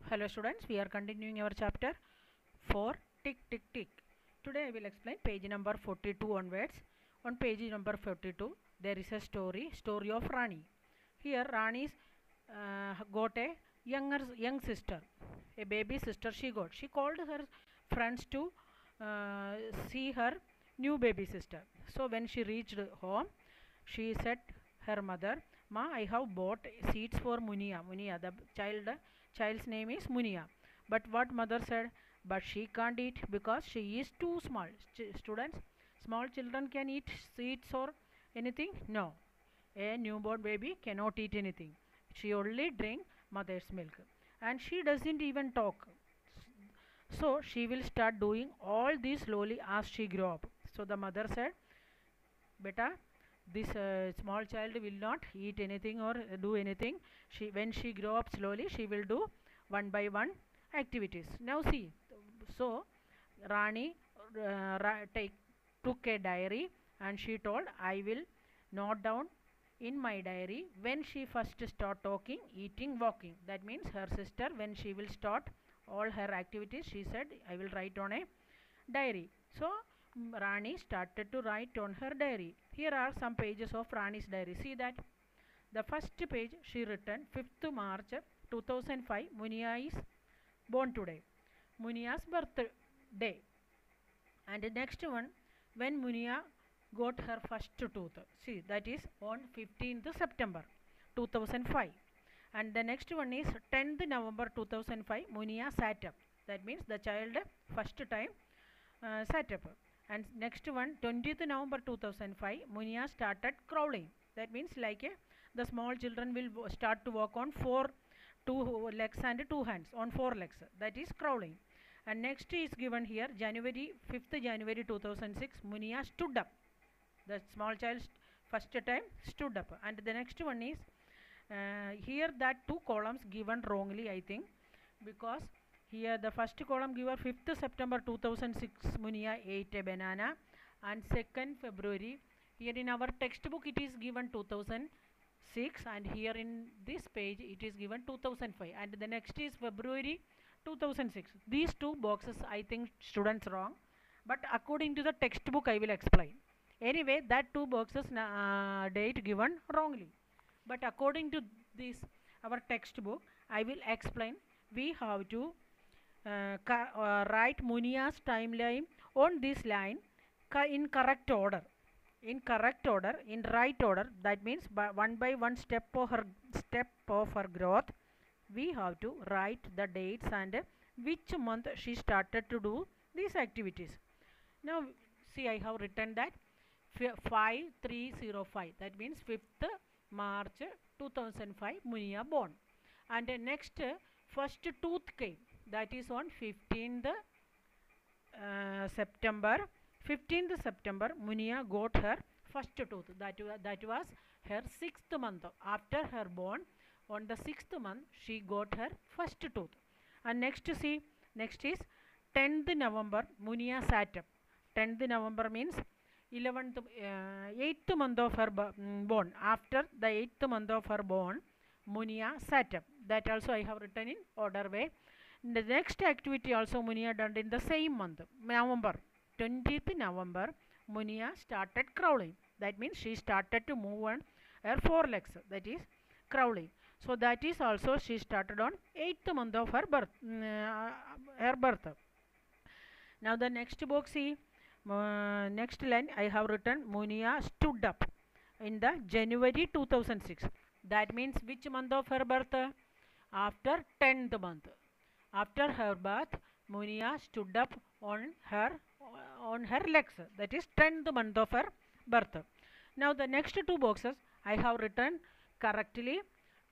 Hello students, we are continuing our chapter 4 Tick Tick Tick. Today I will explain page number 42 onwards. On page number 42 there is a story of Rani. Here Rani got a young sister, a baby sister she got. She called her friends to see her new baby sister. So when she reached home, she said her mother, "Ma, I have bought seeds for Munia." Munia, the child's name is Munia. But what mother said? But she can't eat because she is too small. Students, small children can eat seeds or anything? No. A newborn baby cannot eat anything. She only drink mother's milk. And she doesn't even talk. So she will start doing all this slowly as she grow up. So the mother said, Beta, this small child will not eat anything or do anything. When she grow up slowly, she will do one by one activities. Now see, so Rani took a diary and she told, I will note down in my diary when she first start talking, eating, walking. That means her sister, when she will start all her activities, she said, I will write on a diary. So Rani started to write on her diary. Here are some pages of Rani's diary. See that the first page she written 5th March 2005. Munia is born today. Munia's birthday. And the next one, when Munia got her first tooth. See, that is on 15th September 2005. And the next one is 10th November 2005. Munia sat up. That means the child first time sat up. And next one, 20th November 2005. Munia started crawling. That means like the small children will start to walk on two legs and two hands on four legs. That is crawling. And next is given here, 5th January 2006. Munia stood up. The small child first time stood up. And the next one is here that two columns given wrongly, I think, because here the first column given 5th September 2006. Munia ate a banana, and 2nd February. Here in our textbook it is given 2006, and here in this page it is given 2005, and the next is February 2006. These two boxes I think students wrong, but according to the textbook I will explain. Anyway, that two boxes date given wrongly, but according to this our textbook I will explain. We have to write Munia's timeline on this line in correct order. In correct order, in right order. That means by one step of her growth, we have to write the dates and which month she started to do these activities. Now see, I have written that 5305. That means 5th March 2005 Munia born. And next first tooth came. That is on 15th September. 15th September Munia got her first tooth. That was her 6th month. After her born, on the 6th month she got her first tooth. And next see, next is 10th November Munia sat up. 10th November means 8th month of her born. After the 8th month of her born, Munia sat up. That also I have written in order way. The next activity also Munia done in the same month, November. 20th November, Munia started crawling. That means she started to move on her four legs. That is crawling. So that is also she started on 8th month of her birth. Now the next box, see, next line I have written Munia stood up in the January 2006. That means which month of her birth? After 10th month. After her birth, Munia stood up on her legs. That is 10th month of her birth. Now the next two boxes I have written correctly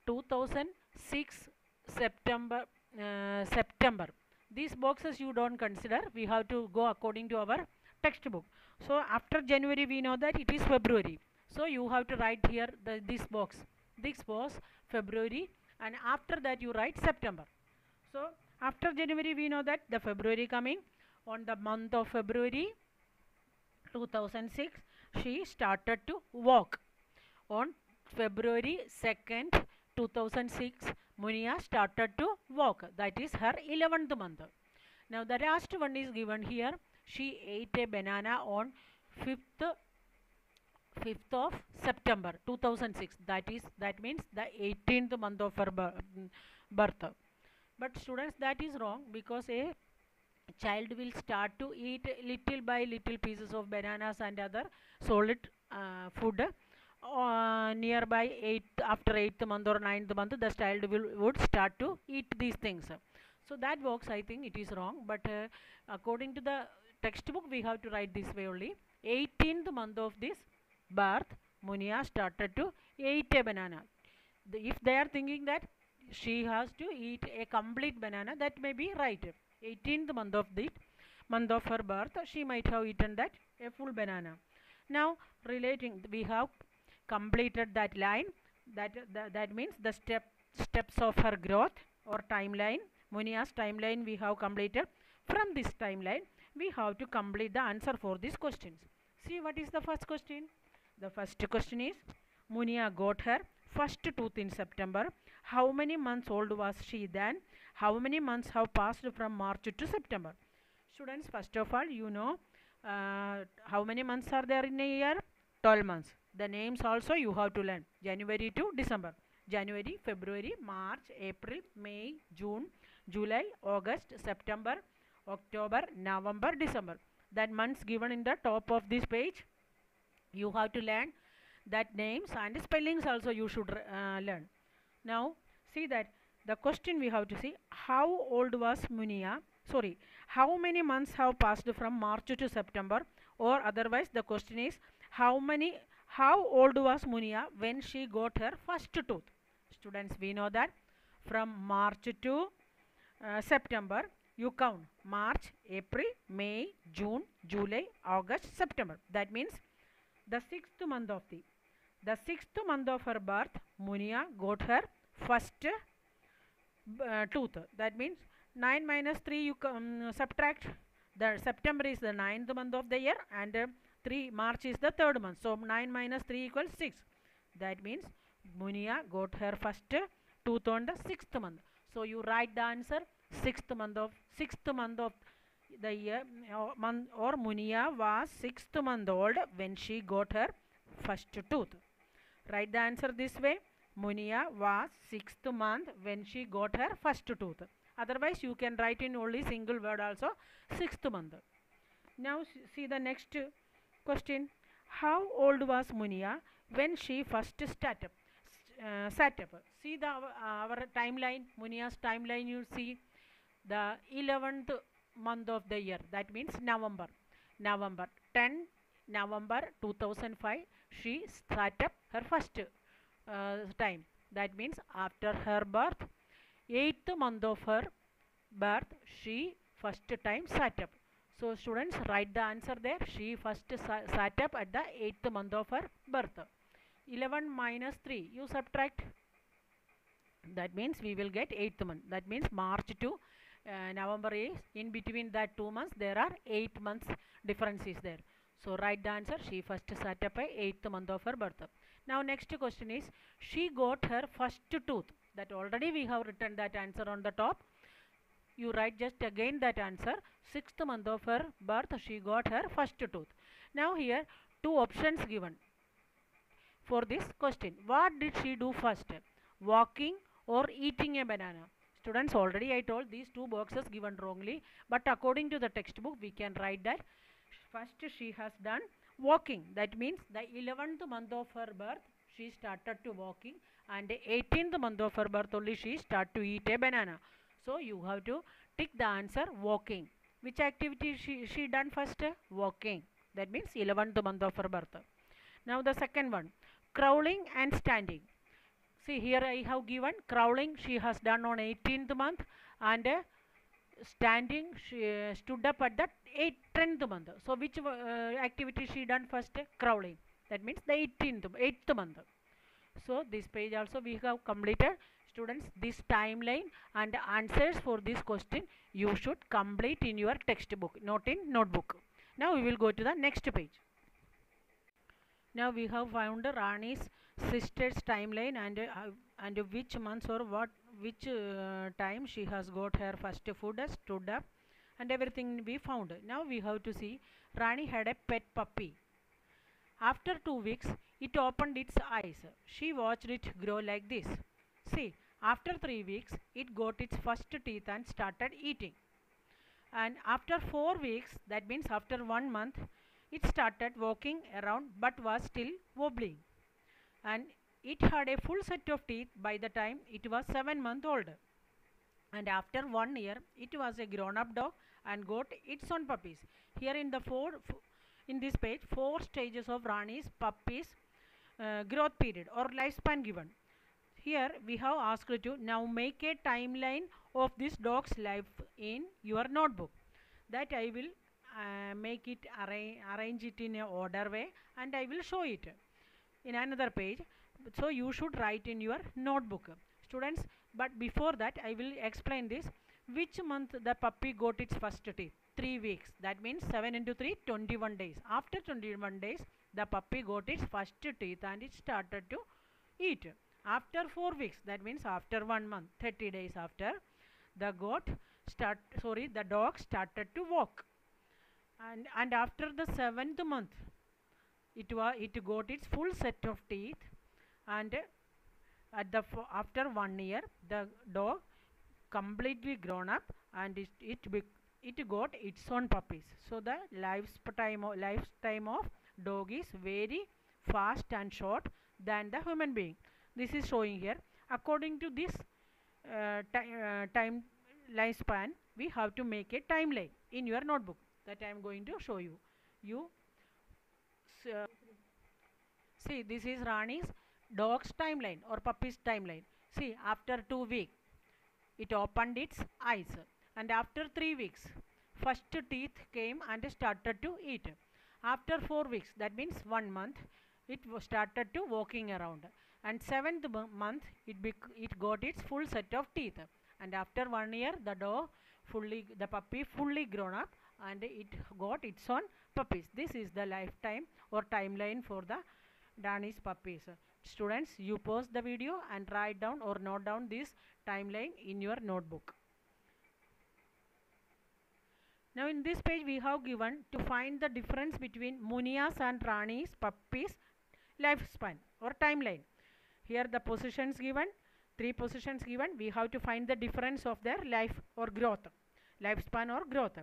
2006 September. September. These boxes you don't consider. We have to go according to our textbook. So after January we know that it is February. So you have to write here this box. This was February, and after that you write September. So after January we know that the February coming. On the month of February 2006 she started to walk. On February 2nd 2006 Munia started to walk. That is her 11th month. Now the last one is given here. She ate a banana on 5th 5th of September 2006. That means the 18th month of her birth. But students, that is wrong, because a child will start to eat little by little pieces of bananas and other solid food nearby after 8th month or 9th month. The child would start to eat these things. So that works, I think it is wrong, but according to the textbook we have to write this way only. 18th month of this birth, Munia started to eat a banana. If they are thinking that she has to eat a complete banana, that may be right. 18th month of her birth, she might have eaten that a full banana. Now relating, we have completed that line. That means the steps of her growth or timeline. Munia's timeline we have completed. From this timeline we have to complete the answer for these questions. See, what is the first question? The first question is, Munia got her first tooth in September. How many months old was she then? How many months have passed from March to September? Students, first of all, you know how many months are there in a year? 12 months. The names also you have to learn. January to December. January, February, March, April, May, June, July, August, September, October, November, December. That months given in the top of this page. You have to learn that names and spellings also you should learn. Now see that the question we have to see, how old was Munia? Sorry, how many months have passed from March to September? Or otherwise the question is, how old was Munia when she got her first tooth? Students, we know that from March to September you count March, April, May, June, July, August, September. That means the sixth month of her birth, Munia got her first tooth. That means 9 minus 3 you subtract. The September is the 9th month of the year, and 3 March is the 3rd month. So 9 minus 3 equals 6. That means Munia got her first tooth on the 6th month. So you write the answer, 6th month of the year, or Munia was 6th month old when she got her first tooth. Write the answer this way. Munia was 6th month when she got her first tooth. Otherwise you can write in only single word also, 6th month. Now see the next question. How old was Munia when she first sat up? See our timeline, Munia's timeline. You see the 11th month of the year, that means November 10 November 2005 she sat up her first time. That means after her birth, 8th month of her birth, she first time sat up. So students, write the answer there. She first sat up at the 8th month of her birth. 11 minus 3 you subtract. That means we will get 8th month. That means March to November is in between that 2 months. There are 8 months difference is there. So write the answer. She first sat up by 8th month of her birth. Now next question is, she got her first tooth. That already we have written that answer on the top. You write just again that answer. 6th month of her birth she got her first tooth. Now here two options given for this question. What did she do first? Walking or eating a banana? Students, already I told these two boxes given wrongly, but according to the textbook we can write that first she has done walking. That means the 11th month of her birth she started to walking, and 18th month of her birth only she started to eat a banana. So you have to tick the answer, walking. Which activity she done first? Walking. That means 11th month of her birth. Now the second one, crawling and standing. See here I have given crawling she has done on 18th month, and standing she stood up at the 10th month. So which activity she done first? Crawling. That means the 8th month. So this page also we have completed. Students, this timeline and answers for this question you should complete in your textbook, not in notebook. Now we will go to the next page. Now we have found Rani's sister's timeline and which months or which time she has got her first food, stood up, and everything we found. Now we have to see Rani had a pet puppy. After 2 weeks, it opened its eyes. She watched it grow like this. See, after 3 weeks, it got its first teeth and started eating. And after 4 weeks, that means after 1 month, it started walking around but was still wobbling. And it had a full set of teeth by the time it was 7 months old. And after 1 year, it was a grown-up dog and got its own puppies. Here in this page, 4 stages of Rani's puppies growth period or lifespan given. Here we have asked to now make a timeline of this dog's life in your notebook. That I will make it arrange it in a order way, and I will show it in another page. So you should write in your notebook, students. But before that, I will explain this. Which month the puppy got its first teeth? 3 weeks. That means 7 into 3, 21 days. After 21 days, the puppy got its first teeth and it started to eat. After 4 weeks, that means after 1 month, 30 days after, the dog started to walk. And after the 7th month, it got its full set of teeth, and after 1 year, the dog completely grown up, and it got its own puppies. So the lifetime of dog is very fast and short than the human being. This is showing here. According to this time lifespan, we have to make a timeline in your notebook that I am going to show you. Uh, See, this is Rani's dog's timeline or puppy's timeline. See, after 2 weeks, it opened its eyes, and after 3 weeks, first teeth came and started to eat. After 4 weeks, that means 1 month, it started to walking around, and 7th month, it got its full set of teeth. And after 1 year, the puppy fully grown up, and it got its own puppies. This is the lifetime or timeline for the Danish puppies. Students, you pause the video and write down or note down this timeline in your notebook. Now in this page we have given to find the difference between Munia's and Rani's puppies lifespan or timeline. Here the positions given, 3 positions given. We have to find the difference of their life or growth, lifespan or growth.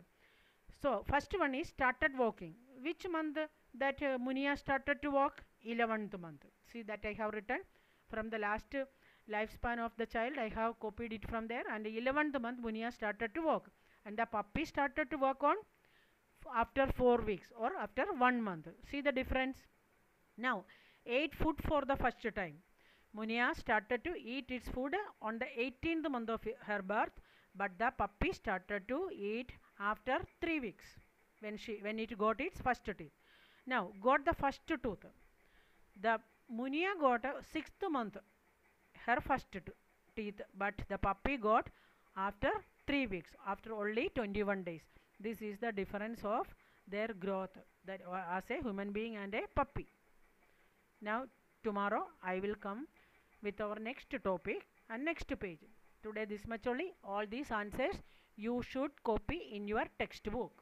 So first one is started walking. Which month that Munia started to walk? 11th month. See that I have written from the last lifespan of the child. I have copied it from there, and 11th month Munia started to walk, and the puppy started to walk on after 4 weeks or after 1 month. See the difference. Now 8 food for the first time. Munia started to eat its food on the 18th month of her birth, but the puppy started to eat after 3 weeks when it got its first teeth. Now got the first tooth. The Munia got a 6th month her first teeth, but the puppy got after 3 weeks, after only 21 days. This is the difference of their growth, that as a human being and a puppy. Now tomorrow I will come with our next topic and next page. Today this much only. All these answers you should copy in your textbook.